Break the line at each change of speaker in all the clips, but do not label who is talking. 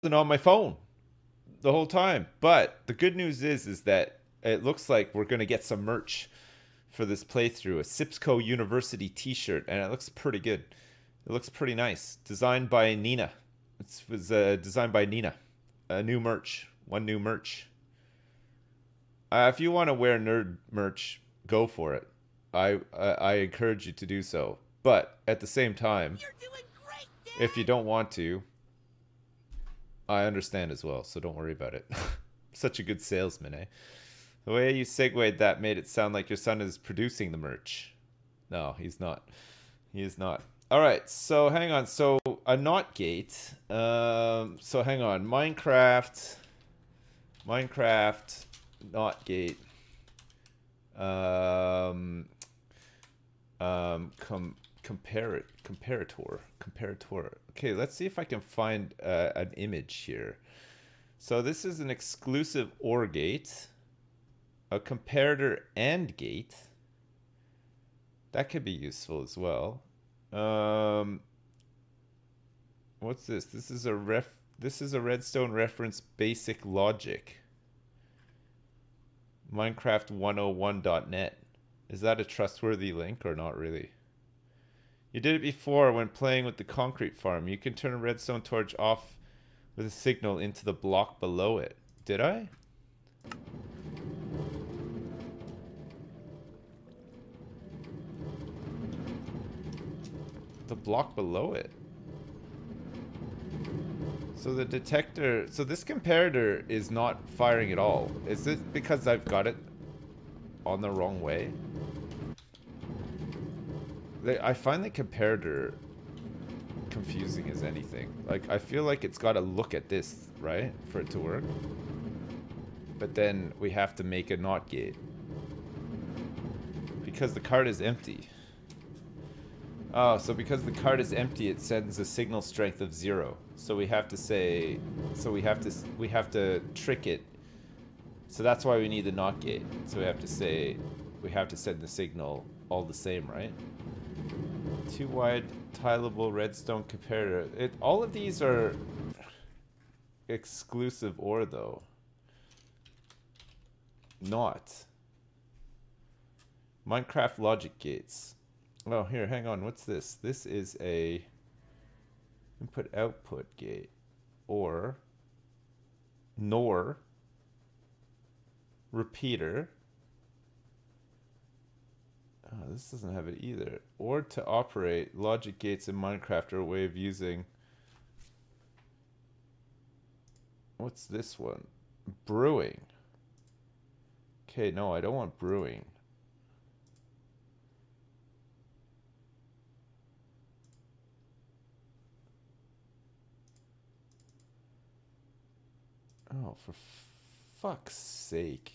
on my phone the whole time. But the good news is that it looks like we're gonna get some merch for this playthrough. A Sipsco University T-shirt, and it looks pretty good. It looks pretty nice. Designed by Nina. It was designed by Nina. A new merch. One new merch. If you want to wear nerd merch, go for it. I encourage you to do so. But at the same time, if you don't want to, I understand as well, so don't worry about it. Such a good salesman, eh? The way you segued that made it sound like your son is producing the merch. No, he's not. He is not. All right, so hang on. So a not gate. So hang on. Minecraft not gate. Comparator. Okay, let's see if I can find an image here. So this is an exclusive OR gate, a comparator AND gate. That could be useful as well. What's this? This is a Redstone reference basic logic. Minecraft101.net. Is that a trustworthy link or not really? You did it before when playing with the concrete farm. You can turn a redstone torch off with a signal into the block below it. Did I? The block below it. So the detector, so this comparator is not firing at all. Is it because I've got it on the wrong way? I find the comparator confusing as anything. Like, I feel like it's got to look at this, right? For it to work. But then we have to make a NOT gate. Because the card is empty. Oh, so because the card is empty, it sends a signal strength of 0. So we have to say, so we have to trick it. So that's why we need the NOT gate. So we have to say, we have to send the signal all the same, right? Too wide, tileable redstone comparator. All of these are exclusive OR though. Not. Minecraft logic gates. Oh, here, hang on. What's this? This is a input-output gate. Or NOR repeater. Oh, this doesn't have it either. Or to operate, logic gates in Minecraft are a way of using... What's this one? Brewing. Okay, no, I don't want brewing. Oh, for fuck's sake.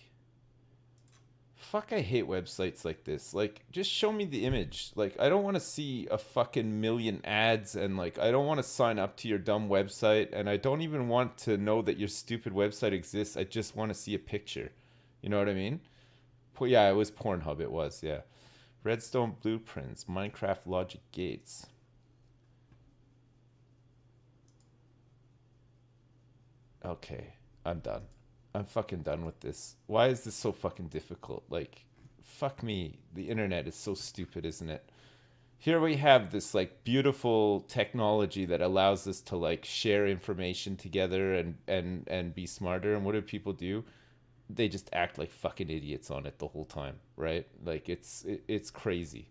Fuck, I hate websites like this. Like, just show me the image. Like, I don't want to see a fucking million ads, and like, I don't want to sign up to your dumb website, and I don't even want to know that your stupid website exists. I just want to see a picture. You know what I mean? Yeah, it was Pornhub, it was, yeah. Redstone blueprints, Minecraft logic gates. Okay, I'm done. I'm fucking done with this. Why is this so fucking difficult? Like, fuck me. The internet is so stupid, isn't it? Here we have this like beautiful technology that allows us to like share information together and be smarter. And what do people do? They just act like fucking idiots on it the whole time, right? Like it's crazy.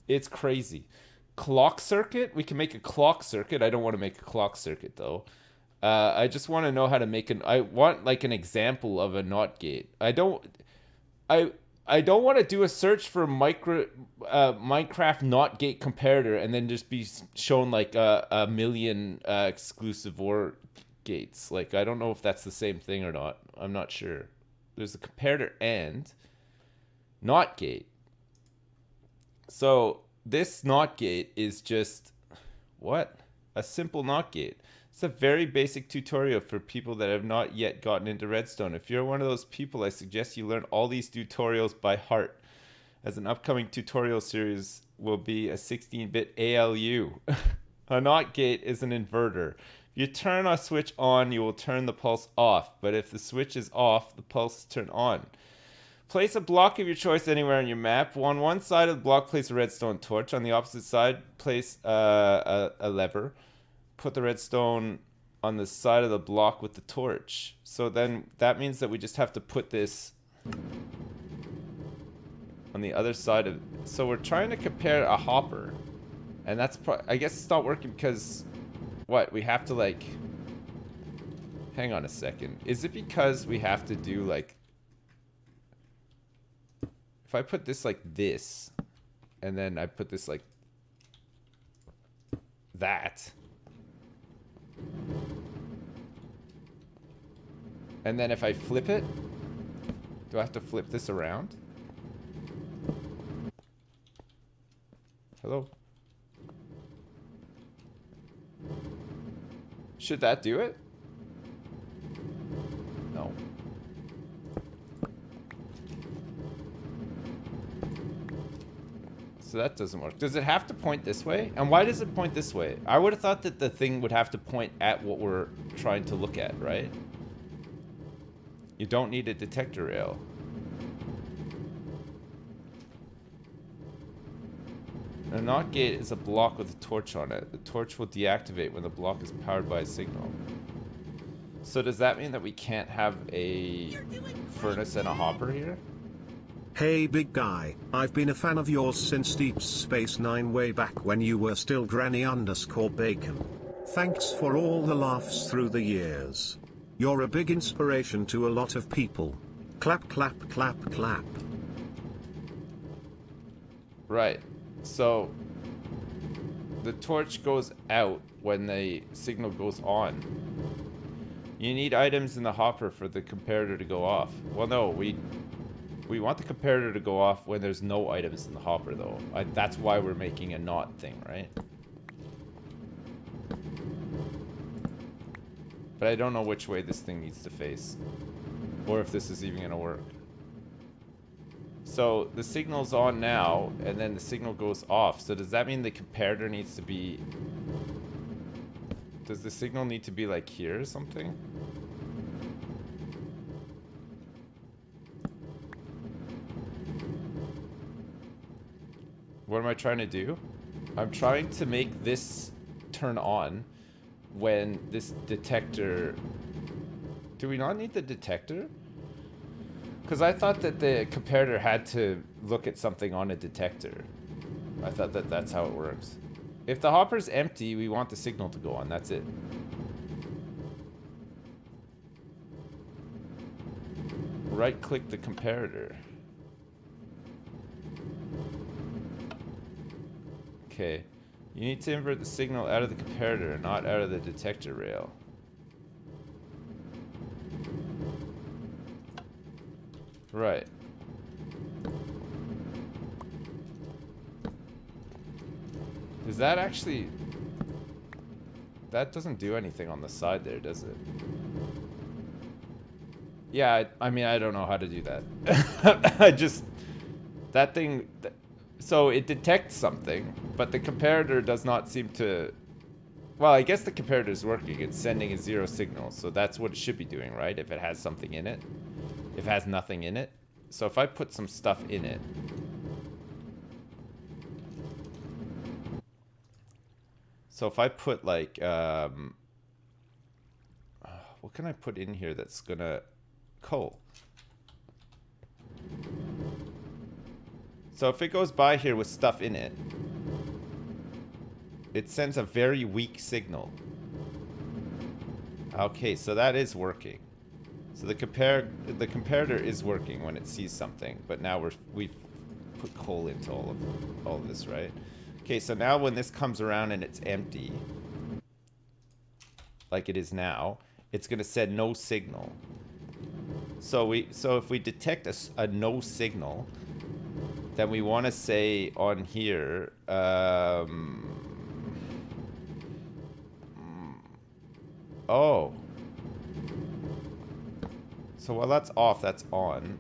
It's crazy. Clock circuit? We can make a clock circuit. I don't want to make a clock circuit though. I just want to know how to make an. I want like an example of a NOT gate. I don't want to do a search for Minecraft NOT gate comparator and then just be shown like a million exclusive OR gates. Like, I don't know if that's the same thing or not. I'm not sure. There's a comparator and NOT gate. So this NOT gate is just what? A simple NOT gate. It's a very basic tutorial for people that have not yet gotten into Redstone. If you're one of those people, I suggest you learn all these tutorials by heart, as an upcoming tutorial series will be a 16-bit ALU. A NOT gate is an inverter. If You turn a switch on, you will turn the pulse off. But if the switch is off, the pulse is turned on. Place a block of your choice anywhere on your map. On one side of the block, place a redstone torch. On the opposite side, place a lever. Put the redstone on the side of the block with the torch. So then that means that we just have to put this on the other side of... So we're trying to compare a hopper. And that's... I guess it's not working because... What? We have to like... Hang on a second. Is it because we have to do like... If I put this like this, and then I put this like that, and then if I flip it, do I have to flip this around? Hello? Should that do it? No. So that doesn't work. Does it have to point this way? And why does it point this way? I would have thought that the thing would have to point at what we're trying to look at, right? You don't need a detector rail. A NOT gate is a block with a torch on it. The torch will deactivate when the block is powered by a signal. So does that mean that we can't have a furnace and a hopper here?
Hey big guy, I've been a fan of yours since Deep Space Nine way back when you were still Granny_Bacon. Thanks for all the laughs through the years. You're a big inspiration to a lot of people. Clap clap clap clap.
Right. So the torch goes out when the signal goes on. You need items in the hopper for the comparator to go off. Well, no, we want the comparator to go off when there's no items in the hopper, though. That's why we're making a NOT thing, right? But I don't know which way this thing needs to face. Or if this is even going to work. So the signal's on now, and then the signal goes off. So does that mean the comparator needs to be... Does the signal need to be like here or something? What am I trying to do? I'm trying to make this turn on when this detector... Do we not need the detector? Because I thought that the comparator had to look at something on a detector. I thought that that's how it works. If the hopper's empty, we want the signal to go on. That's it. Right-click the comparator. Okay. You need to invert the signal out of the comparator, not out of the detector rail. Right. Is that actually... That doesn't do anything on the side there, does it? Yeah, I mean, I don't know how to do that. I just... That thing... So it detects something, but the comparator does not seem to... Well, I guess the comparator is working. It's sending a 0 signal, so that's what it should be doing, right? If it has something in it. If it has nothing in it. So if I put some stuff in it... So if I put like... what can I put in here that's gonna... Coal. So if it goes by here with stuff in it, it sends a very weak signal. Okay, so that is working. So the comparator is working when it sees something, but now we've put coal into all of this, right? Okay, so now when this comes around and it's empty, like it is now, it's gonna send no signal. So if we detect a no signal, then we want to say on here, oh. So while that's off, that's on.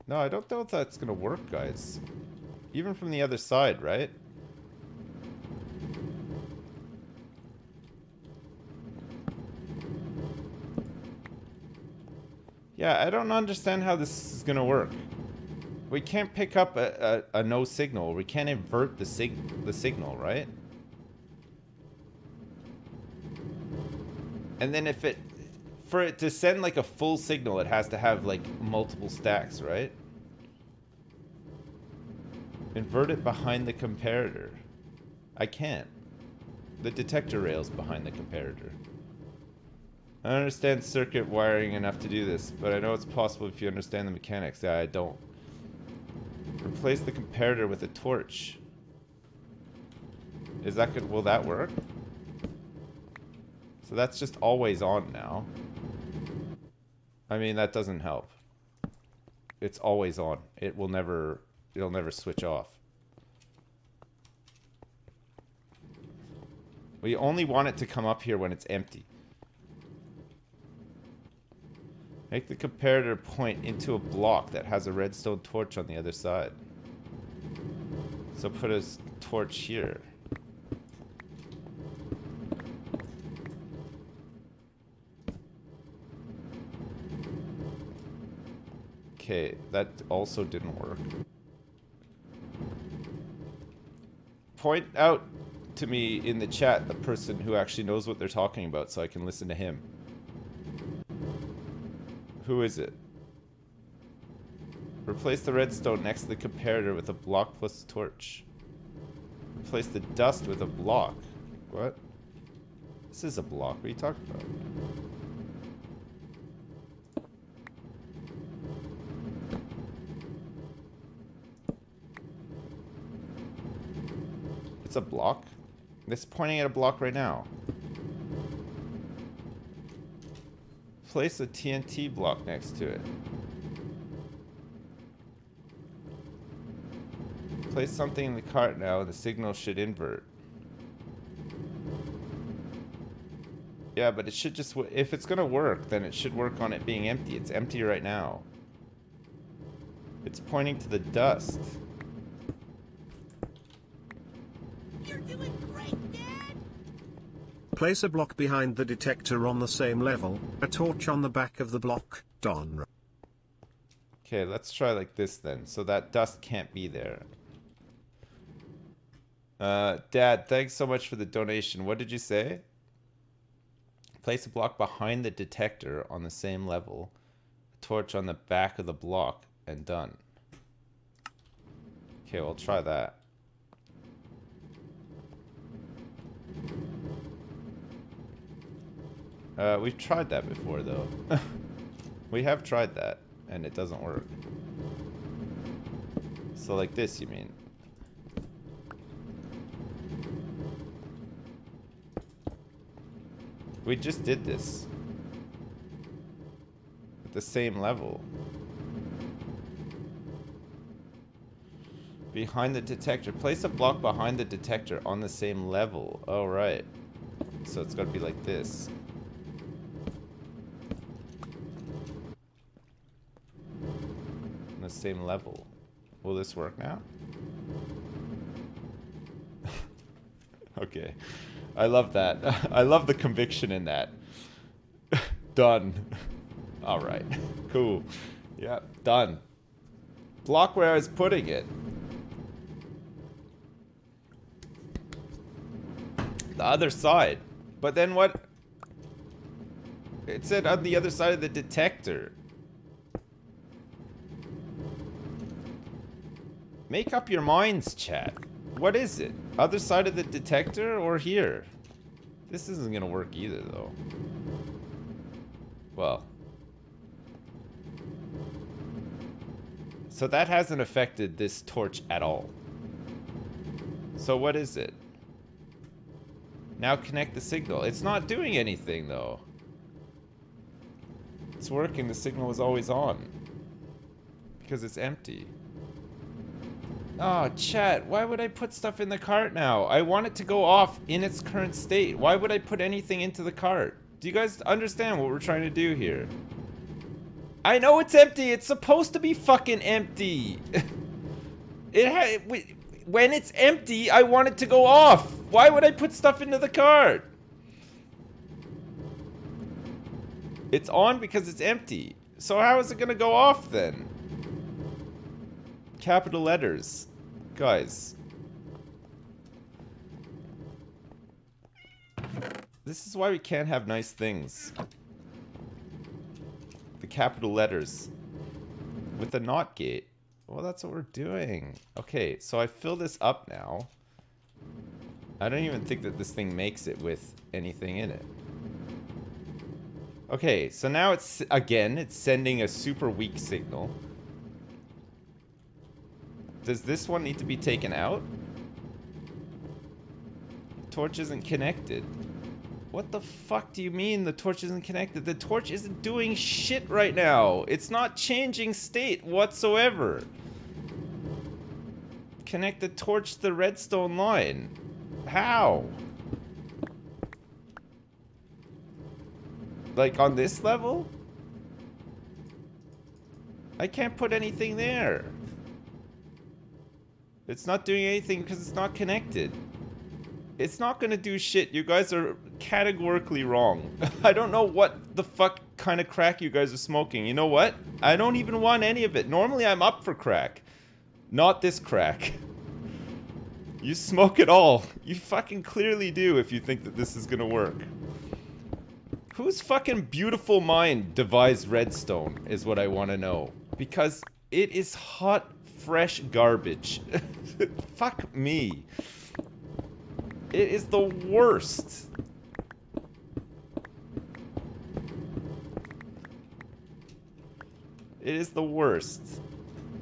No, I don't know if that's gonna work, guys. Even from the other side, right? Yeah, I don't understand how this is gonna work. We can't pick up a no signal. We can't invert the signal, right? And then if for it to send like a full signal, it has to have like multiple stacks, right? Invert it behind the comparator. I can't. The detector rail's behind the comparator. I don't understand circuit wiring enough to do this, but I know it's possible if you understand the mechanics. Yeah, I don't. Replace the comparator with a torch. Is that good? Will that work? So that's just always on now. I mean, that doesn't help. It's always on. It'll never switch off. We only want it to come up here when it's empty. Make the comparator point into a block that has a redstone torch on the other side. So put a torch here. Okay, that also didn't work. Point out to me in the chat the person who actually knows what they're talking about so I can listen to him. Who is it? Replace the redstone next to the comparator with a block plus torch. Replace the dust with a block. What? This is a block. What are you talking about? It's a block? It's pointing at a block right now. Place a TNT block next to it. Place something in the cart now and the signal should invert. Yeah, but it should just... If it's gonna work, then it should work on it being empty. It's empty right now. It's pointing to the dust.
You're doing great, Dad!
Place a block behind the detector on the same level, a torch on the back of the block, Don.
Okay, let's try like this then. So that dust can't be there. Dad, thanks so much for the donation. What did you say? Place a block behind the detector on the same level, a torch on the back of the block, and done. Okay, we'll try that. We've tried that before, though. We have tried that, and it doesn't work. So like this, you mean? We just did this. At the same level. Behind the detector. Place a block behind the detector on the same level. Oh, right. So it's got to be like this. On the same level. Will this work now? Okay. I love that. I love the conviction in that. Done. Alright. Cool. Yeah, done. Block where I was putting it. The other side. But then what? It said on the other side of the detector. Make up your minds, chat. What is it? Other side of the detector or here? This isn't gonna work either, though. Well. So that hasn't affected this torch at all. So what is it? Now connect the signal. It's not doing anything, though. It's working. The signal was always on. Because it's empty. Oh, chat, why would I put stuff in the cart now? I want it to go off in its current state. Why would I put anything into the cart? Do you guys understand what we're trying to do here? I know it's empty. It's supposed to be fucking empty. When it's empty, I want it to go off. Why would I put stuff into the cart? It's on because it's empty. So how is it gonna go off then? Capital letters. Guys. This is why we can't have nice things. The capital letters. With the NOT gate. Well, that's what we're doing. Okay, so I fill this up now. I don't even think that this thing makes it with anything in it. Okay, so now it's, again, it's sending a super weak signal. Does this one need to be taken out? Torch isn't connected. What the fuck do you mean the torch isn't connected? The torch isn't doing shit right now. It's not changing state whatsoever. Connect the torch to the redstone line. How? Like on this level? I can't put anything there. It's not doing anything because it's not connected. It's not gonna do shit. You guys are categorically wrong. I don't know what the fuck kind of crack you guys are smoking. You know what? I don't even want any of it. Normally I'm up for crack. Not this crack. You smoke it all. You fucking clearly do if you think that this is gonna work. Whose fucking beautiful mind devised redstone is what I want to know. Because it is hot, fresh garbage. Fuck me. It is the worst. It is the worst.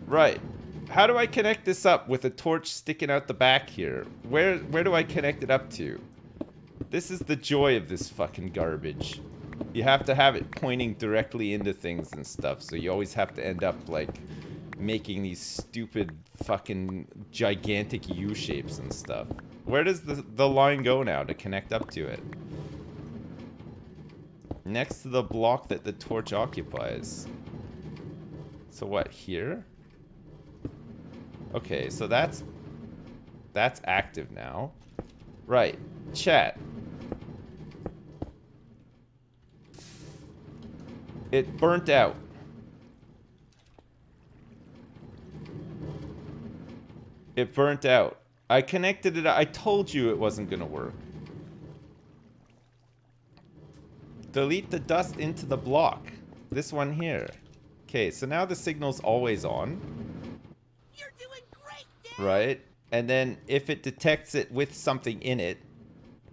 Right. How do I connect this up with a torch sticking out the back here? Where do I connect it up to? This is the joy of this fucking garbage. You have to have it pointing directly into things and stuff, so you always have to end up, like, making these stupid fucking gigantic U-shapes and stuff. Where does the line go now to connect up to it? Next to the block that the torch occupies. So what, here? Okay, so that's active now. Right, chat. It burnt out. It burnt out. I connected it. I told you it wasn't gonna work. Delete the dust into the block. This one here. Okay, so now the signal's always on.
You're doing great, Dad.
Right? And then if it detects it with something in it,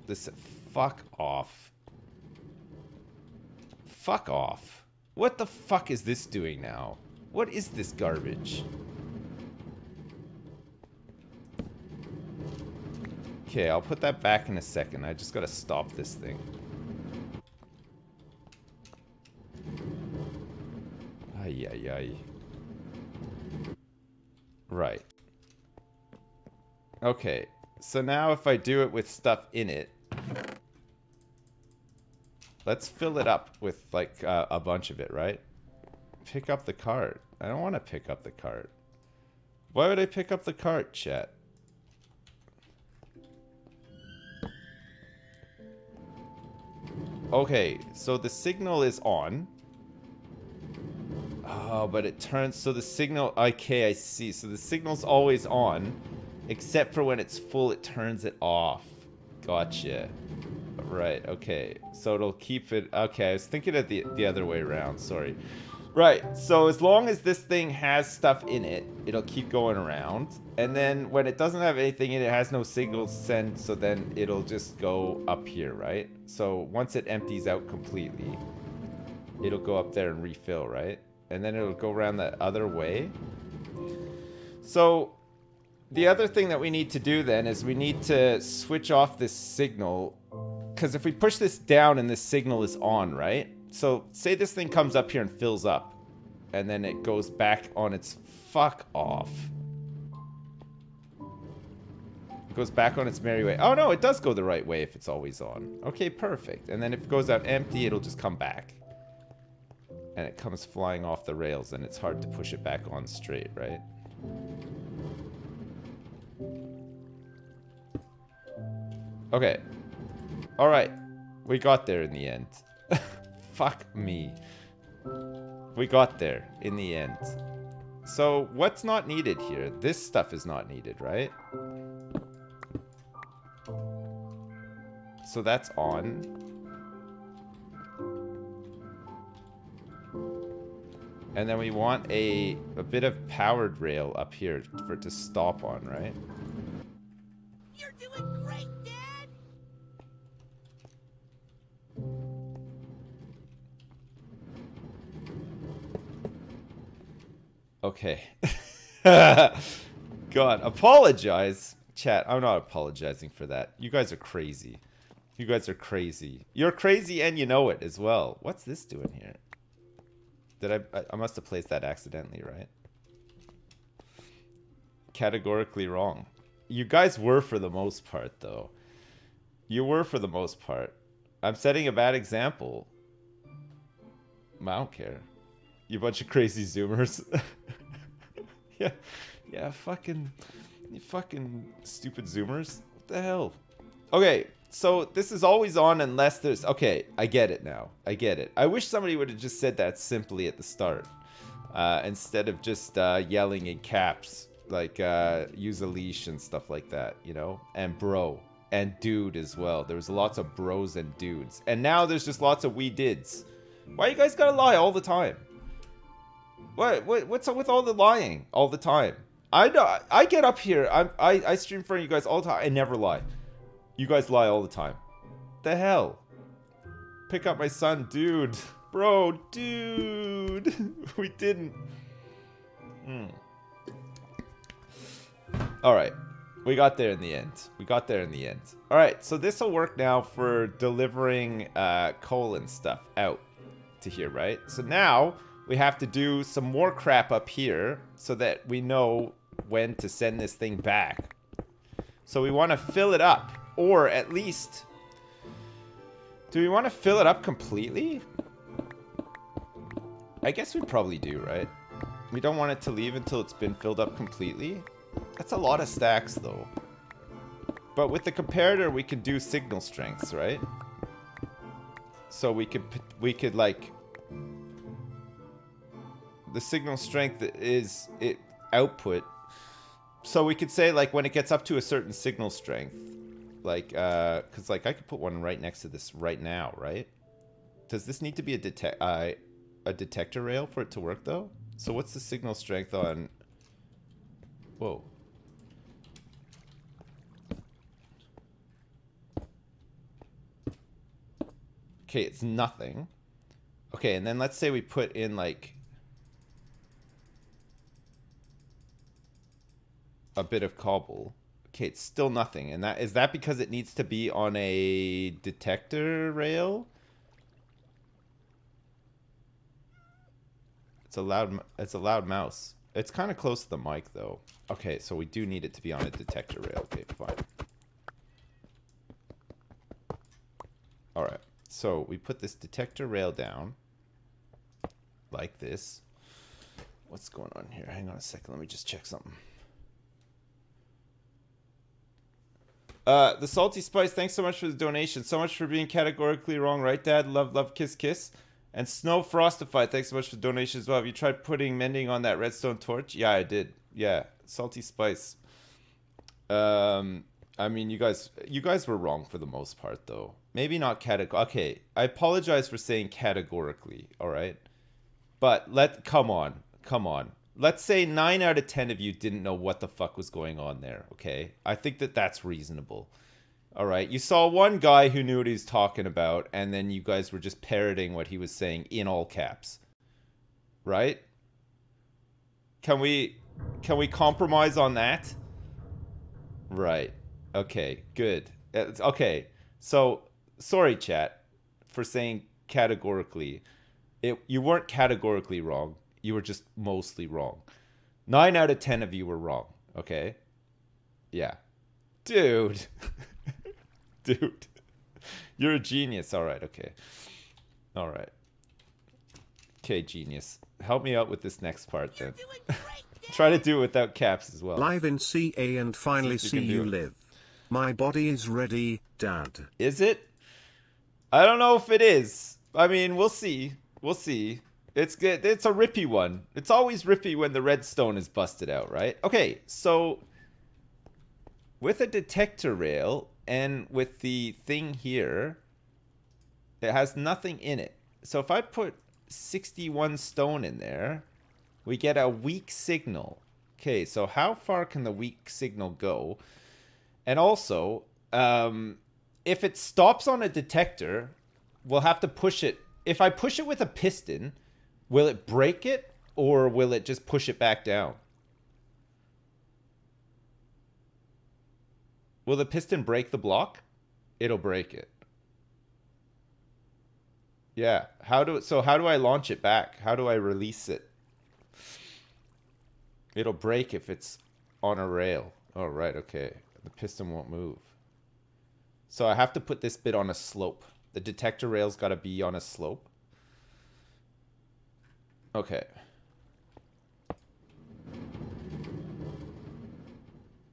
this fuck off. Fuck off. What the fuck is this doing now? What is this garbage? Okay, I'll put that back in a second. I just gotta stop this thing. Ay, ay, ay. Right. Okay, so now if I do it with stuff in it, let's fill it up with, like, a bunch of it, right? Pick up the cart. I don't want to pick up the cart. Why would I pick up the cart, chat? Okay, so the signal is on. Oh, but it turns... So the signal... Okay, I see. So the signal's always on. Except for when it's full, it turns it off. Gotcha. Right, okay. So it'll keep it... Okay, I was thinking of the other way around. Sorry. Right, so as long as this thing has stuff in it, it'll keep going around. And then when it doesn't have anything in it, it has no signals sent, so then it'll just go up here, right? So once it empties out completely, it'll go up there and refill, right? And then it'll go around that other way. So the other thing that we need to do then is we need to switch off this signal. Because if we push this down and this signal is on, right? So say this thing comes up here and fills up. And then it goes back on its... Fuck off. It goes back on its merry way. Oh no, it does go the right way if it's always on. Okay, perfect. And then if it goes out empty, it'll just come back. And it comes flying off the rails and it's hard to push it back on straight, right? Okay. Alright. We got there in the end. Fuck me. We got there in the end. So what's not needed here? This stuff is not needed, right? So that's on. And then we want a bit of powered rail up here for it to stop on, right?
You're doing great, Dad!
Okay. God, apologize. Chat, I'm not apologizing for that. You guys are crazy. You guys are crazy. You're crazy and you know it as well. What's this doing here? Did I must have placed that accidentally, right? Categorically wrong. You guys were for the most part, though. You were for the most part. I'm setting a bad example. I don't care. You bunch of crazy zoomers. Yeah, fucking stupid zoomers. What the hell? Okay, so this is always on unless there's... Okay, I get it now. I get it. I wish somebody would have just said that simply at the start. Instead of just yelling in caps. Like, use a leash and stuff like that, you know? And bro. And dude as well. There was lots of bros and dudes. And now there's just lots of we dids. Why you guys gotta lie all the time? What's up with all the lying all the time? I get up here. I stream for you guys all the time. I never lie. You guys lie all the time. The hell? Pick up my son, dude. Bro, dude. We didn't. Alright. We got there in the end. We got there in the end. Alright, so this will work now for delivering coal and stuff out to here, right? So now we have to do some more crap up here so that we know when to send this thing back. So we want to fill it up. Or at least... Do we want to fill it up completely? I guess we probably do, right? We don't want it to leave until it's been filled up completely. That's a lot of stacks, though. But with the comparator, we could do signal strengths, right? So we could like... The signal strength is output. So we could say, like, when it gets up to a certain signal strength, like, because, like, I could put one right next to this right now, right? Does this need to be a detector rail for it to work, though? So what's the signal strength on... Whoa. Okay, it's nothing. Okay, and then let's say we put in, like... a bit of cobble. Okay, it's still nothing. And that is that because it needs to be on a detector rail? It's a loud mouse. It's kind of close to the mic though. Okay, so we do need it to be on a detector rail. Okay, fine. Alright, so we put this detector rail down like this. What's going on here? Hang on a second, let me just check something. The Salty Spice, thanks so much for the donation. So much for being categorically wrong, right, Dad? Love, love, kiss, kiss. And Snow Frostified, thanks so much for the donation as well. Have you tried putting mending on that redstone torch? Yeah, I did. Yeah, Salty Spice. I mean, you guys were wrong for the most part, though. Maybe not Okay, I apologize for saying categorically, all right? But come on. Let's say 9 out of 10 of you didn't know what the fuck was going on there, okay? I think that that's reasonable. All right, you saw one guy who knew what he was talking about, and then you guys were just parroting what he was saying in all caps. Right? Can we compromise on that? Right. Okay, good. Okay, so, sorry, chat, for saying categorically. You weren't categorically wrong. You were just mostly wrong. 9 out of 10 of you were wrong, okay? Yeah. Dude. Dude. You're a genius. All right, okay. All right. Okay, genius. Help me out with this next part, then. Try to do it without caps as well.
Live in CA and finally see you live. My body is ready, Dad.
Is it? I don't know if it is. I mean, we'll see. We'll see. It's good. It's a rippy one. It's always rippy when the redstone is busted out, right? Okay, so with a detector rail and with the thing here, it has nothing in it. So if I put 61 stone in there, we get a weak signal. Okay, so how far can the weak signal go? And also, if it stops on a detector, we'll have to push it. If I push it with a piston, will it break it or will it just push it back down? Will the piston break the block? It'll break it. Yeah. So how do I launch it back? How do I release it? It'll break if it's on a rail. Oh, right. Okay. The piston won't move. So I have to put this bit on a slope. The detector rail's got to be on a slope. Okay.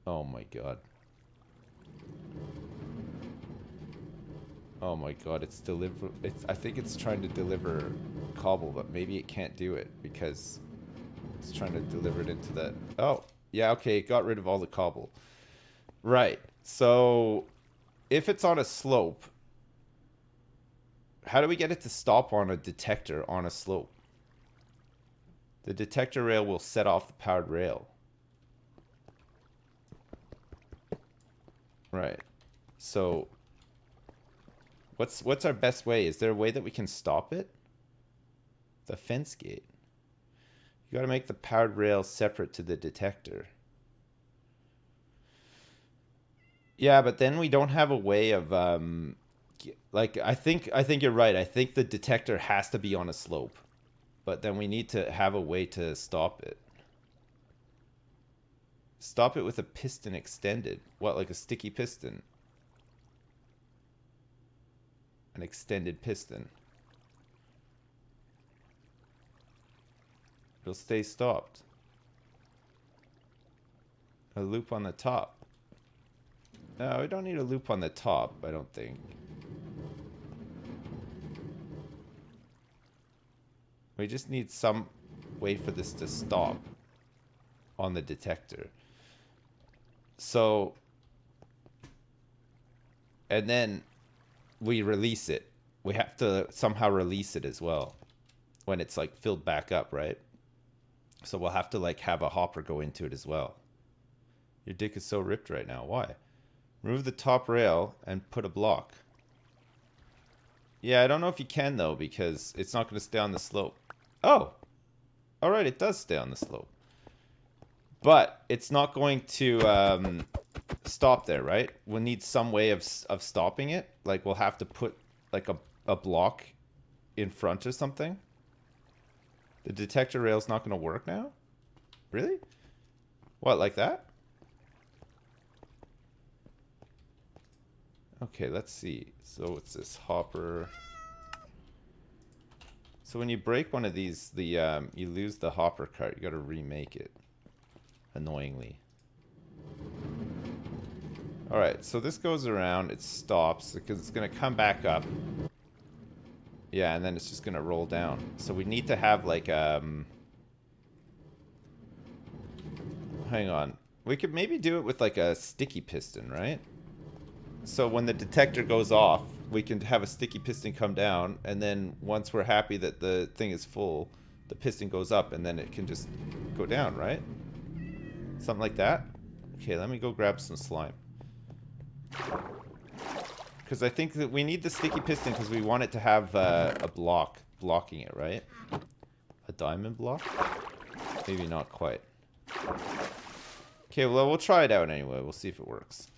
Oh my god. Oh my god, I think it's trying to deliver cobble, but maybe it can't do it because it's trying to deliver it into that. Oh, yeah, okay, it got rid of all the cobble. Right. So if it's on a slope, how do we get it to stop on a detector on a slope? The detector rail will set off the powered rail. Right. So what's our best way? Is there a way that we can stop it? The fence gate. You gotta make the powered rail separate to the detector. Yeah, but then we don't have a way of like I think you're right. I think the detector has to be on a slope. But then we need to have a way to stop it. Stop it with a piston extended. What, like a sticky piston? An extended piston. It'll stay stopped. A loop on the top. No, we don't need a loop on the top, I don't think. We just need some way for this to stop on the detector. So, and then we release it. We have to somehow release it as well when it's like filled back up, right? So we'll have to like have a hopper go into it as well. Your dick is so ripped right now. Why? Remove the top rail and put a block. Yeah, I don't know if you can though, because it's not going to stay on the slope. Oh, all right, it does stay on the slope. But it's not going to stop there, right? We'll need some way of stopping it. Like we'll have to put like a block in front or something. The detector rail's not going to work now? Really? What, like that? Okay, let's see. So it's this hopper. So when you break one of these, you lose the hopper cart. You got to remake it. Annoyingly. All right, so this goes around. It stops because it's going to come back up. Yeah, and then it's just going to roll down. So we need to have like hang on. We could maybe do it with like a sticky piston, right? So when the detector goes off, we can have a sticky piston come down, and then once we're happy that the thing is full, the piston goes up, and then it can just go down, right? Something like that? Okay, let me go grab some slime. Because I think that we need the sticky piston because we want it to have a block blocking it, right? A diamond block? Maybe not quite. Okay, well, we'll try it out anyway. We'll see if it works.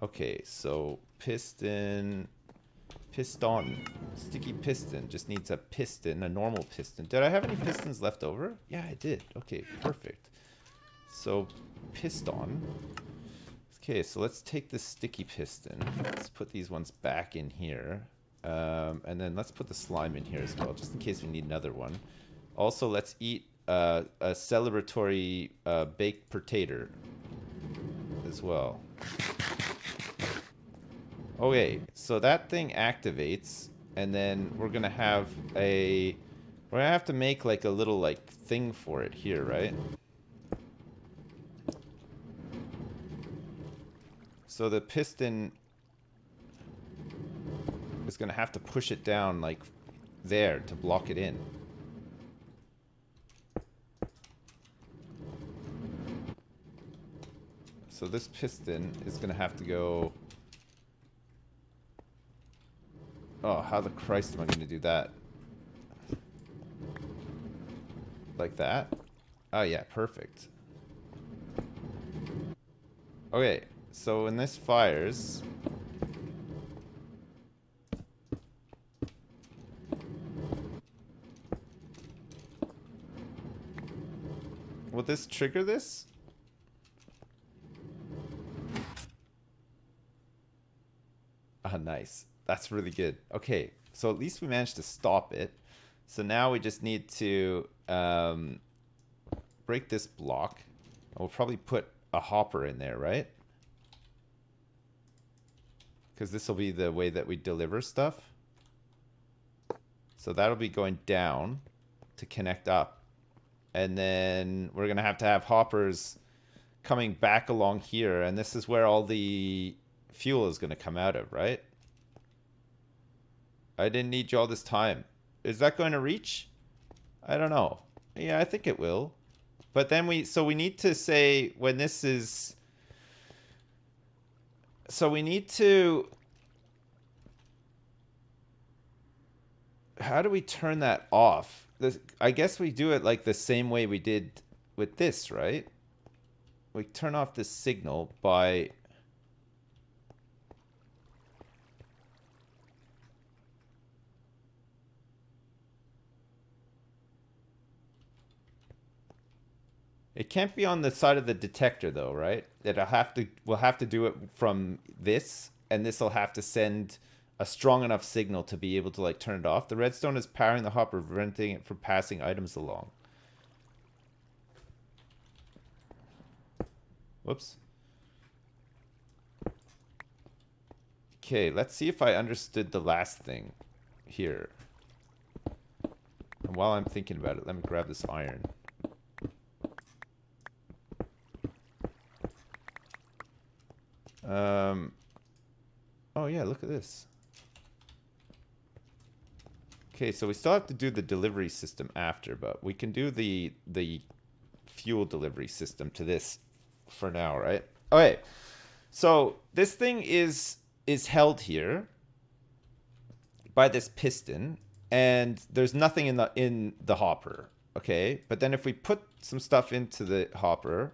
Okay, so piston, sticky piston just needs a piston, a normal piston. Did I have any pistons left over? Yeah, I did. Okay, perfect. So piston. Okay, so let's take this sticky piston. Let's put these ones back in here. And then let's put the slime in here as well, just in case we need another one. Also, let's eat a celebratory baked potato as well. Okay, so that thing activates, and then we're gonna have a We're gonna have to make like a little like thing for it here, right? So the piston is gonna have to push it down like there to block it in. So this piston is gonna have to go... Oh, how the Christ am I gonna do that? Like that? Oh yeah, perfect. Okay, so when this fires... Will this trigger this? Ah, nice. That's really good. Okay, so at least we managed to stop it. So now we just need to break this block. We'll probably put a hopper in there, right? Because this will be the way that we deliver stuff. So that'll be going down to connect up. And then we're going to have hoppers coming back along here. And this is where all the fuel is going to come out of, right? I didn't need you all this time. Is that going to reach? I don't know. Yeah, I think it will. But then we need to say when this is... So we need to... How do we turn that off? I guess we do it like the same way we did with this, right? We turn off this signal by... It can't be on the side of the detector though, right? We'll have to do it from this, and this will have to send a strong enough signal to be able to like turn it off. The redstone is powering the hopper, preventing it from passing items along. Whoops. Okay, let's see if I understood the last thing here. And while I'm thinking about it, let me grab this iron. Oh yeah, look at this. Okay, so we still have to do the delivery system after, but we can do the fuel delivery system to this for now, right? Okay, so this thing is held here by this piston, and there's nothing in the hopper, okay? But then if we put some stuff into the hopper,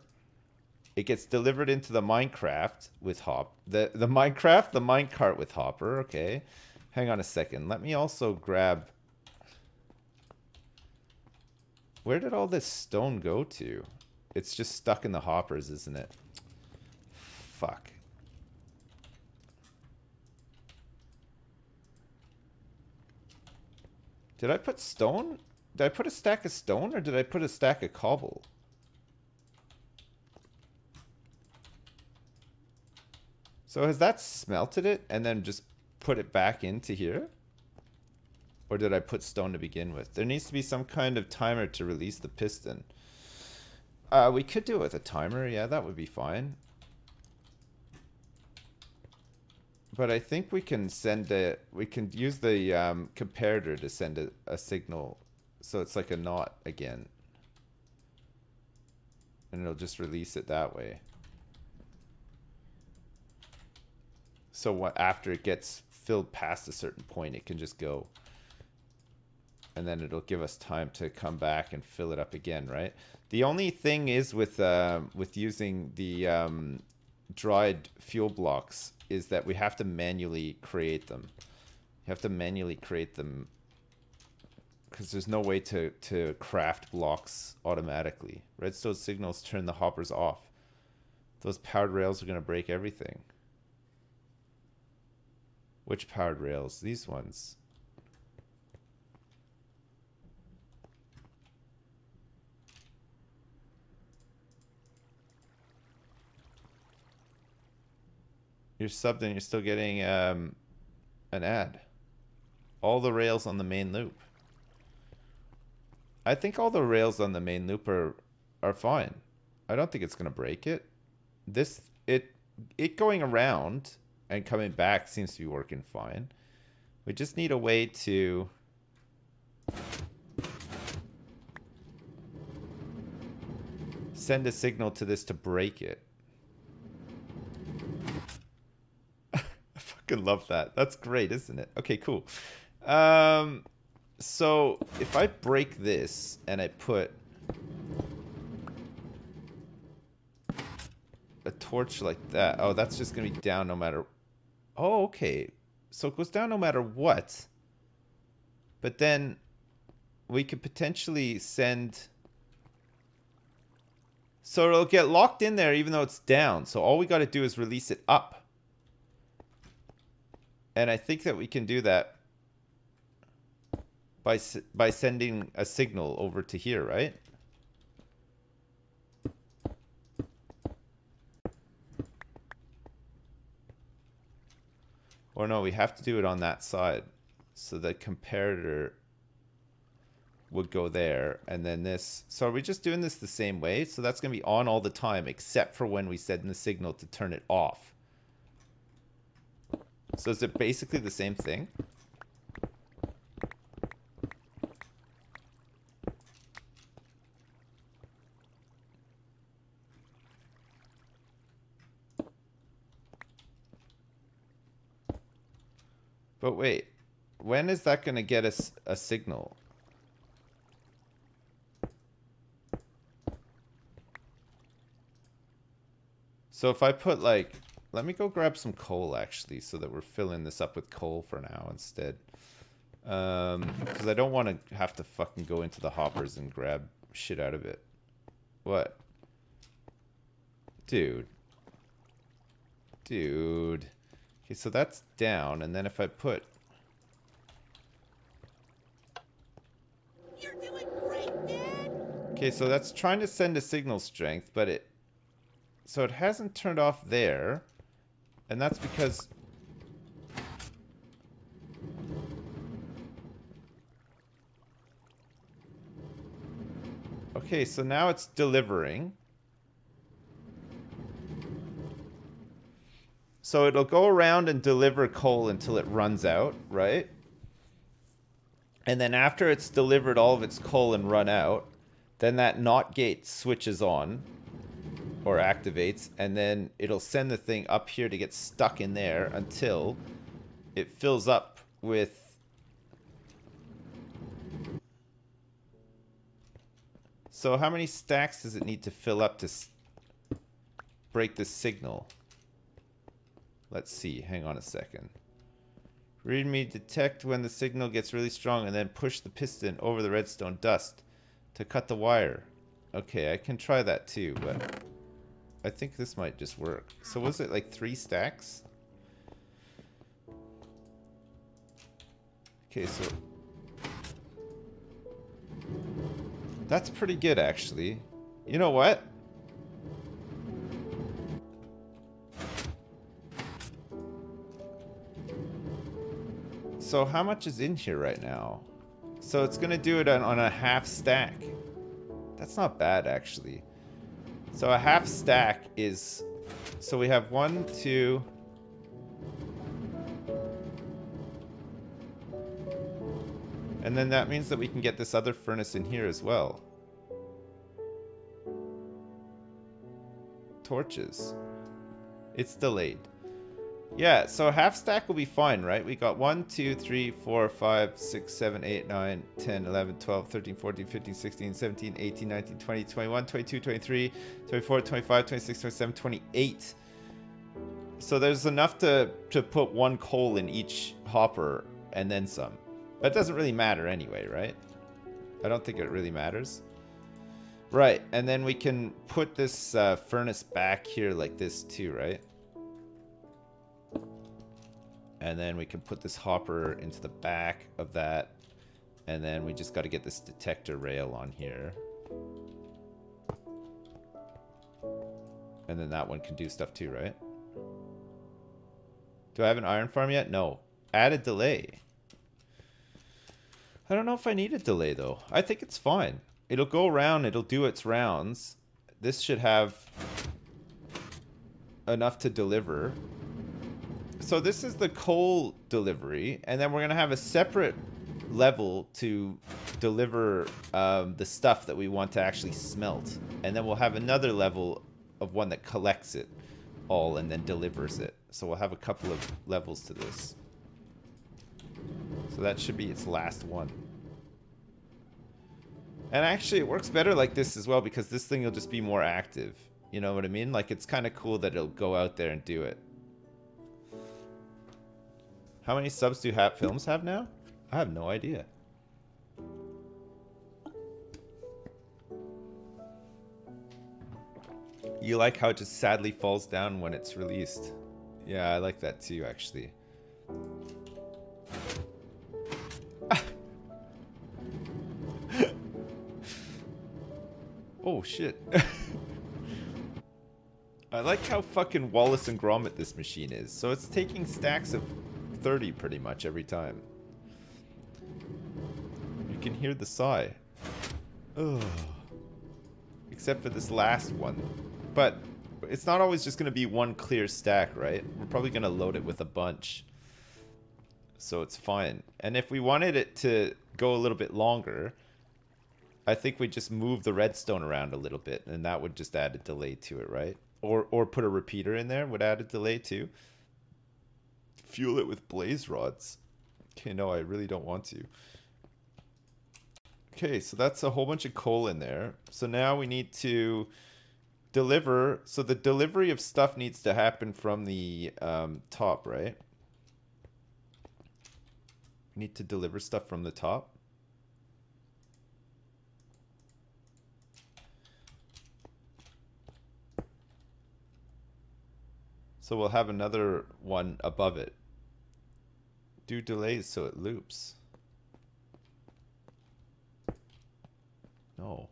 it gets delivered into the minecart with hopper, okay? Hang on a second. Let me also grab... Where did all this stone go to? It's just stuck in the hoppers, isn't it? Fuck. Did I put stone? Did I put a stack of stone, or did I put a stack of cobble? So has that smelted it and then just put it back into here? Or did I put stone to begin with? There needs to be some kind of timer to release the piston. We could do it with a timer. Yeah, that would be fine. But I think we can send a... We can use the comparator to send a signal. So it's like a knot again. And it'll just release it that way. So what, after it gets filled past a certain point, it can just go. And then it'll give us time to come back and fill it up again, right? The only thing is with using the dried fuel blocks is that we have to manually create them. You have to manually create them because there's no way to craft blocks automatically. Redstone signals turn the hoppers off. Those powered rails are going to break everything. Which powered rails? These ones. You're subbed and you're still getting an ad. All the rails on the main loop. I think all the rails on the main loop are fine. I don't think it's gonna break it. It going around and coming back seems to be working fine. We just need a way to send a signal to this to break it. I fucking love that. That's great, isn't it? Okay, cool. So if I break this and I put a torch like that, oh, that's just gonna be down no matter. Oh, okay. So it goes down no matter what. But then we could potentially send. So it'll get locked in there even though it's down. So all we got to do is release it up. And I think that we can do that by sending a signal over to here, right? Or no, we have to do it on that side. So the comparator would go there, and then this. So are we just doing this the same way? So that's going to be on all the time, except for when we send the signal to turn it off. So is it basically the same thing? But wait, when is that going to get us a signal? So if I put like, let me go grab some coal actually, so that we're filling this up with coal for now instead. Because I don't want to have to fucking go into the hoppers and grab shit out of it. What? Dude. Dude. Okay, so that's down, and then if I put...
You're doing great, Dad!
Okay, so that's trying to send a signal strength, but it... So it hasn't turned off there, and that's because... Okay, so now it's delivering. So it'll go around and deliver coal until it runs out, right? And then after it's delivered all of its coal and run out, then that NOT gate switches on or activates, and then it'll send the thing up here to get stuck in there until it fills up with... So how many stacks does it need to fill up to break this signal? Let's see. Hang on a second. Readme detect when the signal gets really strong and then push the piston over the redstone dust to cut the wire. Okay, I can try that too, but I think this might just work. So was it like 3 stacks? Okay, so that's pretty good actually. You know what? So how much is in here right now? So it's gonna do it on a half stack. That's not bad actually. So a half stack is, so we have 1, 2. And then that means that we can get this other furnace in here as well. Torches. It's delayed. Yeah, so a half stack will be fine, right? We got 1, 2, 3, 4, 5, 6, 7, 8, 9, 10, 11, 12, 13, 14, 15, 16, 17, 18, 19, 20, 21, 22, 23, 24, 25, 26, 27, 28. So there's enough to put 1 coal in each hopper and then some. But it doesn't really matter anyway, right? I don't think it really matters. Right, and then we can put this furnace back here like this too, right? And then we can put this hopper into the back of that. And then we just got to get this detector rail on here. And then that one can do stuff too, right? Do I have an iron farm yet? No. Add a delay. I don't know if I need a delay though. I think it's fine. It'll go around, it'll do its rounds. This should have enough to deliver. So this is the coal delivery, and then we're gonna have a separate level to deliver the stuff that we want to actually smelt. And then we'll have another level of one that collects it all and then delivers it. So we'll have a couple of levels to this. So that should be its last one. And actually it works better like this as well, because this thing will just be more active. You know what I mean? Like, it's kind of cool that it'll go out there and do it. How many subs do films have now? I have no idea. You like how it just sadly falls down when it's released. Yeah, I like that too, actually. Oh, shit. I like how fucking Wallace and Gromit this machine is. So it's taking stacks of 30 pretty much every time. You can hear the sigh. Ugh. Except for this last one. But it's not always just going to be one clear stack, right? We're probably going to load it with a bunch. So it's fine. And if we wanted it to go a little bit longer, I think we just move the redstone around a little bit, and that would just add a delay to it, right? Or put a repeater in there would add a delay too. Fuel it with blaze rods. Okay, no, I really don't want to. Okay, so that's a whole bunch of coal in there. So now we need to deliver. So the delivery of stuff needs to happen from the top, right? We need to deliver stuff from the top. So we'll have another one above it. Do delays so it loops. No.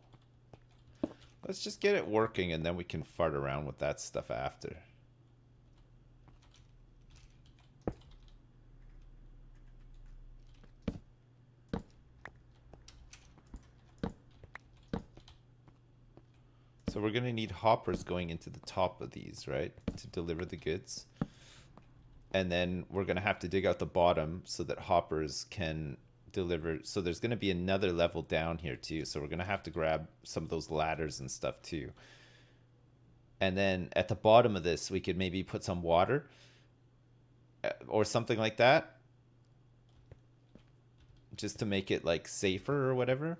Let's just get it working and then we can fart around with that stuff after. So we're going to need hoppers going into the top of these, right? To deliver the goods. And then we're going to have to dig out the bottom so that hoppers can deliver. So there's going to be another level down here too. So we're going to have to grab some of those ladders and stuff too. And then at the bottom of this, we could maybe put some water or something like that. Just to make it like safer or whatever.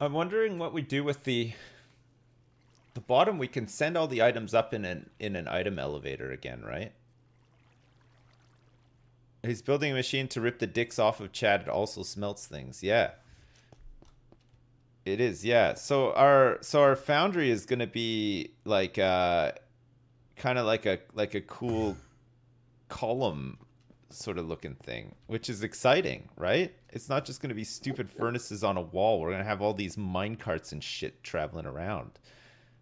I'm wondering what we do with the bottom. We can send all the items up in an item elevator again, right? He's building a machine to rip the dicks off of Chad. It also smelts things. Yeah. It is, yeah. So our foundry is gonna be like kind of like a cool column sort of looking thing, which is exciting, right? It's not just going to be stupid furnaces on a wall. We're going to have all these mine carts and shit traveling around,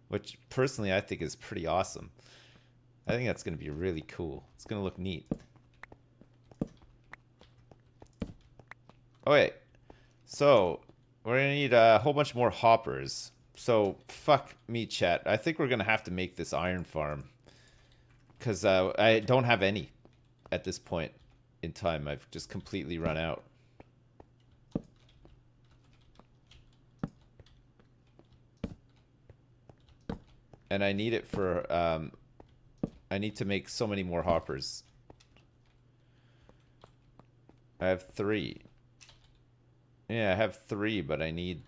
which personally I think is pretty awesome. I think that's going to be really cool. It's going to look neat. Okay, so we're going to need a whole bunch more hoppers. So fuck me, chat. I think we're going to have to make this iron farm because I don't have any at this point in time. I've just completely run out. And I need it for I need to make so many more hoppers. I have 3. Yeah, I have 3, but I need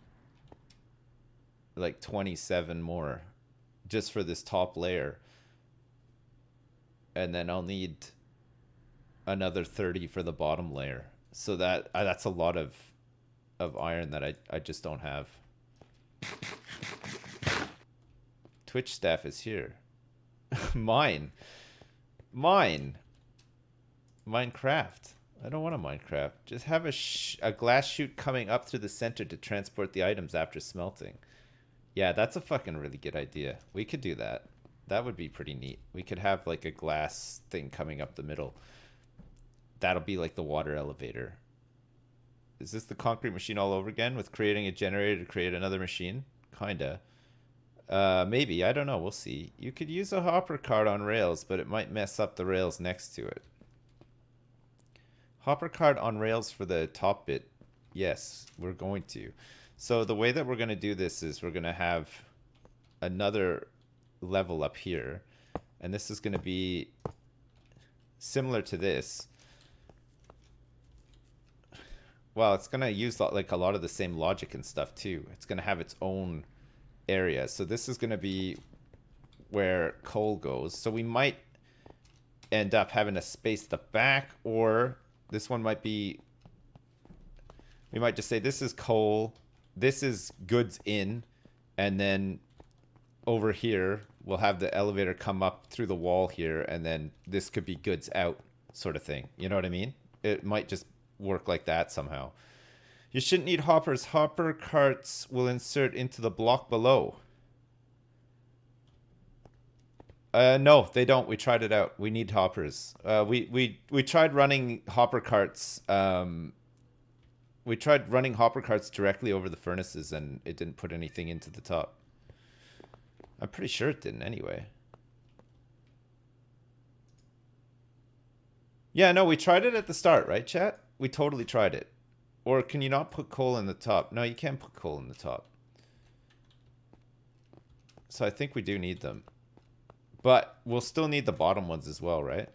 like 27 more just for this top layer. And then I'll need another 30 for the bottom layer. So that's a lot of iron that I just don't have. Twitch staff is here. Mine. Minecraft. I don't want a Minecraft. Just have a glass chute coming up through the center to transport the items after smelting. Yeah, that's a fucking really good idea. We could do that. That would be pretty neat. We could have like a glass thing coming up the middle. That'll be like the water elevator. Is this the concrete machine all over again with creating a generator to create another machine? Kinda. Maybe. I don't know. We'll see. You could use a hopper cart on rails, but it might mess up the rails next to it. Hopper cart on rails for the top bit. Yes, we're going to. So the way that we're going to do this is we're going to have another level up here. And this is going to be similar to this. Well, it's going to use like a lot of the same logic and stuff too. It's going to have its own area. So this is going to be where coal goes. So we might end up having a space at the back, or this one might be, we might just say this is coal, this is goods in, and then over here we'll have the elevator come up through the wall here, and then this could be goods out sort of thing. You know what I mean? It might just work like that somehow. You shouldn't need hoppers. Hopper carts will insert into the block below. No, they don't. We tried it out. We need hoppers. We tried running hopper carts. We tried running hopper carts directly over the furnaces, and it didn't put anything into the top. I'm pretty sure it didn't anyway. Yeah, no, we tried it at the start, right, chat? We totally tried it. Or can you not put coal in the top? No, you can't put coal in the top. So I think we do need them. But we'll still need the bottom ones as well, right?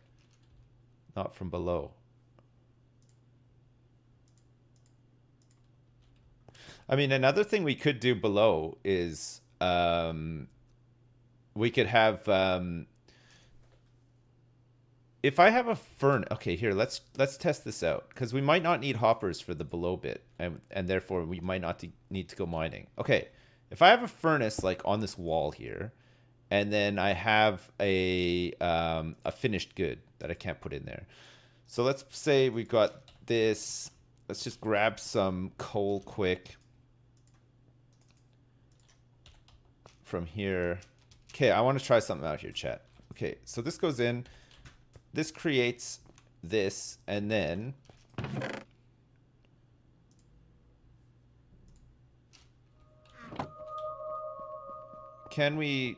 Not from below. I mean, another thing we could do below is we could have if I have a furnace. Okay, here, let's test this out, because we might not need hoppers for the below bit, and therefore we might not need to go mining. Okay, if I have a furnace like on this wall here, and then I have a finished good that I can't put in there. So let's say we've got this. Let's just grab some coal quick from here. Okay, I want to try something out here, chat. Okay, so this goes in. This creates this, and then can we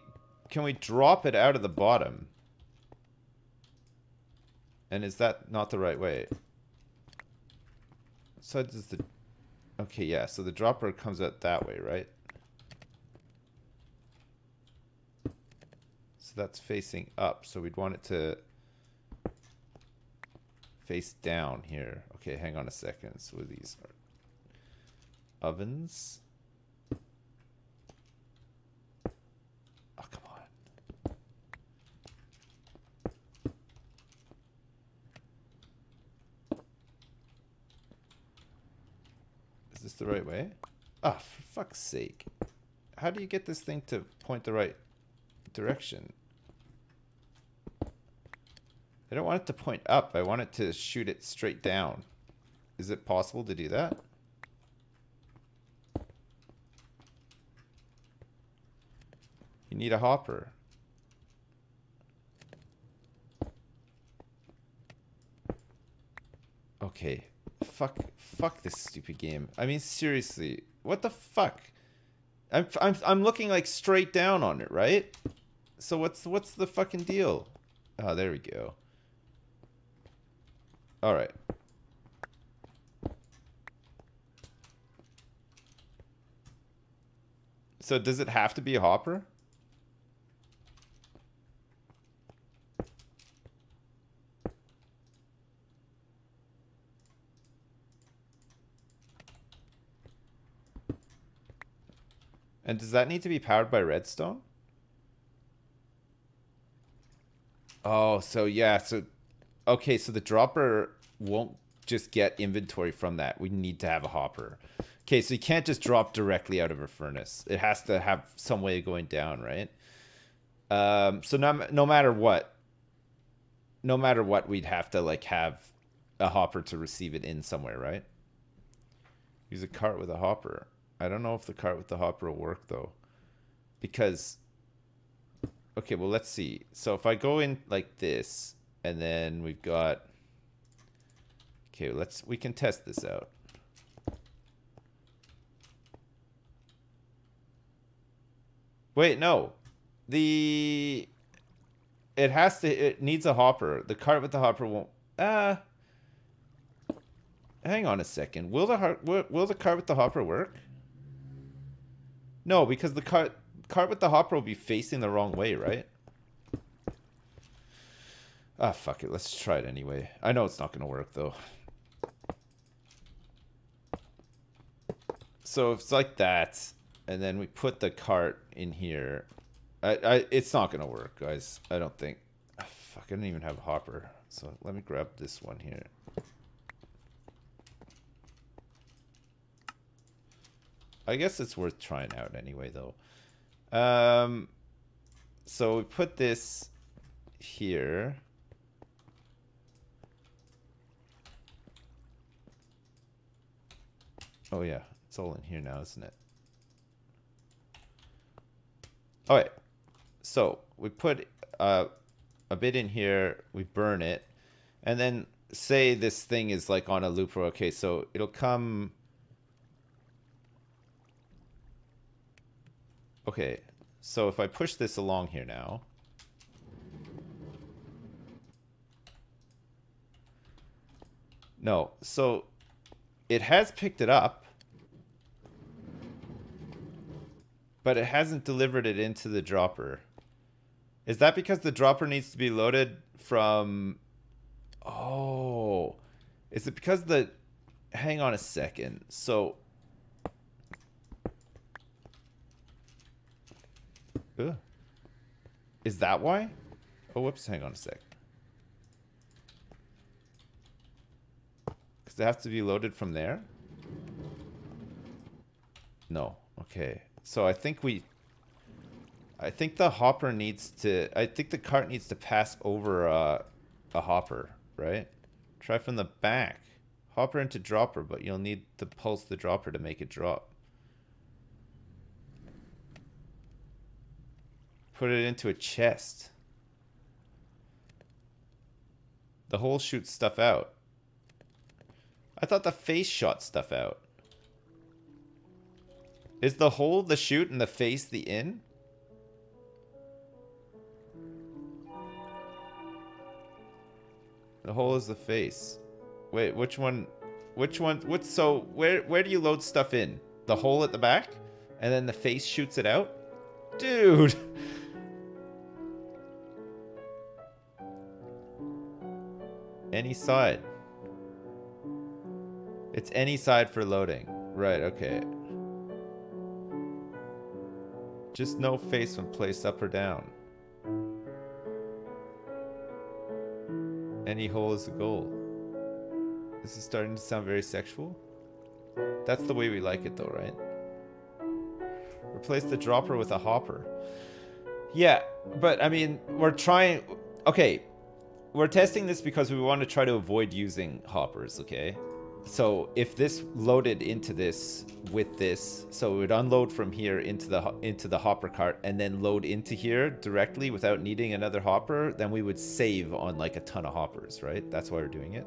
drop it out of the bottom? And is that not the right way? So does the... Okay, yeah, so the dropper comes out that way, right? So that's facing up, so we'd want it to face down here. Okay, hang on a second. So these are ovens. Oh, come on. Is this the right way? Oh, for fuck's sake. How do you get this thing to point the right direction? I don't want it to point up. I want it to shoot it straight down. Is it possible to do that? You need a hopper. Okay. Fuck this stupid game. I mean, seriously. What the fuck? I'm looking like straight down on it, right? So what's the fucking deal? Oh, there we go. All right. So does it have to be a hopper? And does that need to be powered by redstone? Oh, so yeah, so okay, so the dropper won't just get inventory from that. We need to have a hopper. Okay, so you can't just drop directly out of a furnace. It has to have some way of going down, right? So no matter what, we'd have to like have a hopper to receive it in somewhere, right? Use a cart with a hopper. I don't know if the cart with the hopper will work though. because, okay, well, let's see. So if I go in like this, and then we've got, okay, we can test this out. Wait, no. It needs a hopper. The cart with the hopper won't, hang on a second. Will the cart with the hopper work? No, because the cart with the hopper will be facing the wrong way, right? Ah, fuck it. Let's try it anyway. I know it's not going to work, though. So it's like that, and then we put the cart in here. It's not going to work, guys. I don't think. Oh, fuck, I don't even have a hopper. So let me grab this one here. I guess it's worth trying out anyway, though. So we put this here. Oh yeah, it's all in here now, isn't it? All right. So we put a bit in here. We burn it, and then say this thing is like on a loop. Okay, so it'll come. Okay, so if I push this along here now. No, so it has picked it up, but it hasn't delivered it into the dropper. Is that because the dropper needs to be loaded from... Oh, is it because the... Hang on a second. So... Ugh. Is that why? Oh, whoops, hang on a sec. Because it has to be loaded from there? No. Okay. So I think the hopper needs to... I think the cart needs to pass over a hopper, right? Try from the back. Hopper into dropper, but you'll need to pulse the dropper to make it drop. Put it into a chest. The hole shoots stuff out. I thought the face shot stuff out. Is the hole the shoot and the face the in? The hole is the face. Wait, which one? So where do you load stuff in? The hole at the back? And then the face shoots it out? Dude! Any side. It's any side for loading. Right, okay. Just no face when placed up or down. Any hole is a goal. This is starting to sound very sexual. That's the way we like it though, right? Replace the dropper with a hopper. Yeah, but I mean, we're trying... Okay, we're testing this because we want to try to avoid using hoppers, okay? So if this loaded into this with this, so it would unload from here into the hopper cart and then load into here directly without needing another hopper, then we would save on like a ton of hoppers, right? That's why we're doing it.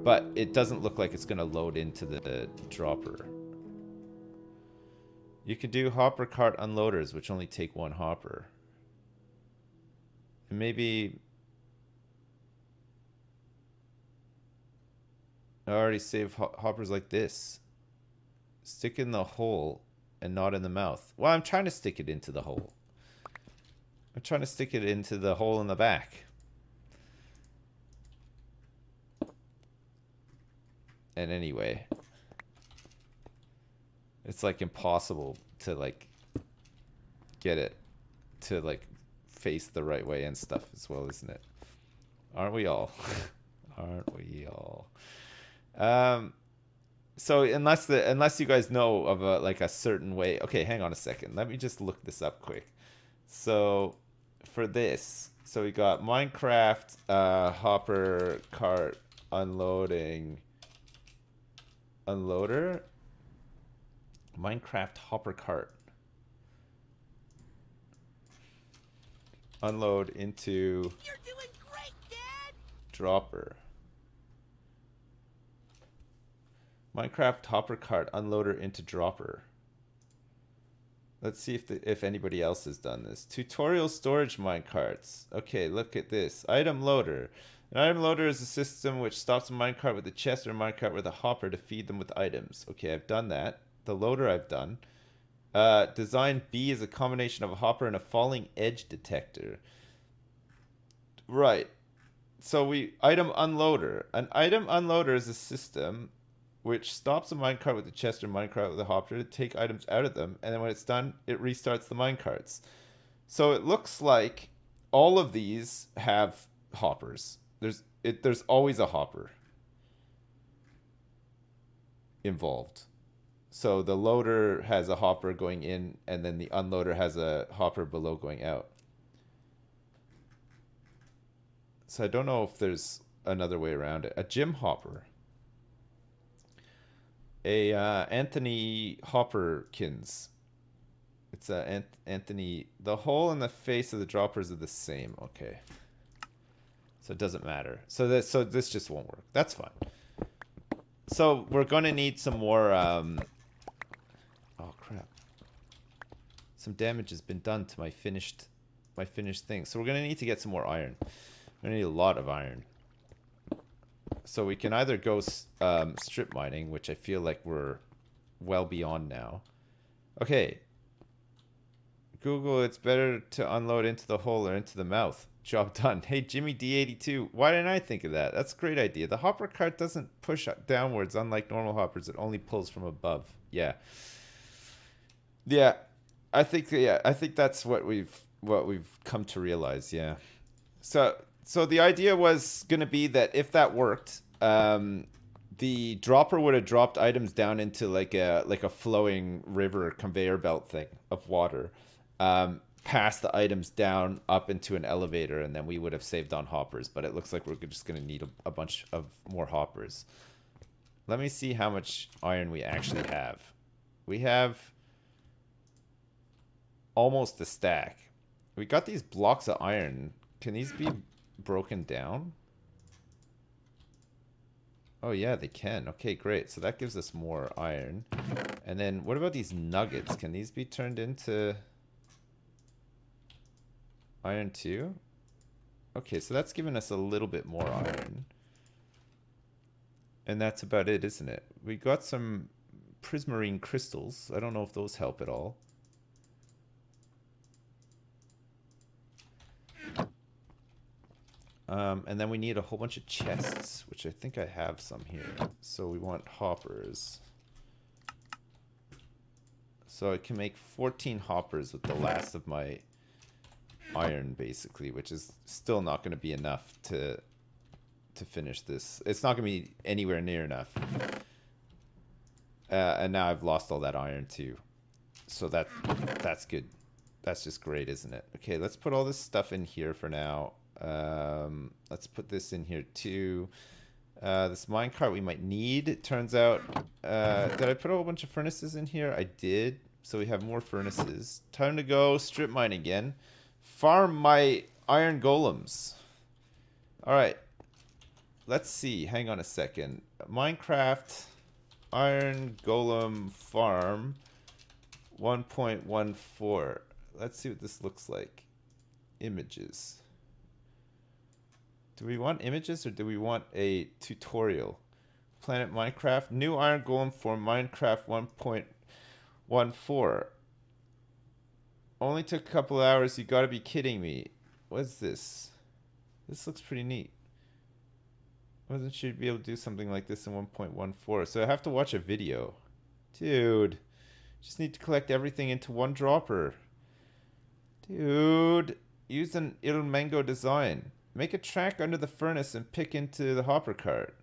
But it doesn't look like it's going to load into the dropper. You could do hopper cart unloaders, which only take one hopper. And maybe... I already saved hoppers like this. Stick in the hole and not in the mouth. Well, I'm trying to stick it into the hole. I'm trying to stick it into the hole in the back. And anyway, it's like impossible to like get it to like face the right way and stuff as well, isn't it? Aren't we all? Aren't we all? So unless you guys know of like a certain way. Okay, hang on a second. Let me just look this up quick. So for this, so we got Minecraft hopper cart unloader. Minecraft hopper cart. unload into
You're doing great, Dad!
dropper. Minecraft hopper cart unloader into dropper. Let's see if anybody else has done this. Tutorial storage minecarts. Okay, look at this. Item loader. An item loader is a system which stops a minecart with a chest or a minecart with a hopper to feed them with items. Okay, I've done that. The loader I've done. Design B is a combination of a hopper and a falling edge detector. Right. So item unloader. An item unloader is a system which stops a minecart with a chest or minecart with a hopper to take items out of them, and then when it's done, it restarts the minecarts. So it looks like all of these have hoppers. There's always a hopper involved. So the loader has a hopper going in, and then the unloader has a hopper below going out. So I don't know if there's another way around it. A gym hopper. A Anthony Hopperkins. It's a Anthony. The hole in the face of the droppers are the same. Okay. So it doesn't matter. So this just won't work. That's fine. So we're gonna need some more. Oh crap! Some damage has been done to my finished thing. So we're gonna need to get some more iron. We're gonna need a lot of iron. So we can either go strip mining, which I feel like we're well beyond now. Okay. Google, it's better to unload into the hole or into the mouth. Job done. Hey, Jimmy D82, why didn't I think of that? That's a great idea. The hopper cart doesn't push downwards, unlike normal hoppers. It only pulls from above. Yeah. Yeah. I think that's what we've come to realize. Yeah. So the idea was going to be that if that worked, the dropper would have dropped items down into like a flowing river conveyor belt thing of water, pass the items down up into an elevator, and then we would have saved on hoppers. But it looks like we're just going to need a bunch of more hoppers. Let me see how much iron we actually have. We have almost a stack. We got these blocks of iron. Can these be broken down? Oh yeah, they can. Okay, great. So that gives us more iron. And then what about these nuggets? Can these be turned into iron too? Okay, so that's given us a little bit more iron. And that's about it, isn't it? We got some prismarine crystals. I don't know if those help at all. And then we need a whole bunch of chests, which I think I have some here. So we want hoppers. So I can make 14 hoppers with the last of my iron, basically, which is still not going to be enough to finish this. It's not going to be anywhere near enough. And now I've lost all that iron too. So that's good. That's just great, isn't it? Okay, let's put all this stuff in here for now. Let's put this in here too. This minecart we might need. It turns out, did I put a whole bunch of furnaces in here? I did. So we have more furnaces. Time to go strip mine again. Farm my iron golems. Alright. Let's see. Hang on a second. Minecraft iron golem farm 1.14. Let's see what this looks like. Images. Do we want images or do we want a tutorial? Planet Minecraft. New iron golem for Minecraft 1.14. Only took a couple hours. You gotta be kidding me. What's this? This looks pretty neat. Wasn't sure you'd be able to do something like this in 1.14. So I have to watch a video. Dude. Just need to collect everything into one dropper. Dude. Use an Il Mango design. Make a track under the furnace and pick into the hopper cart.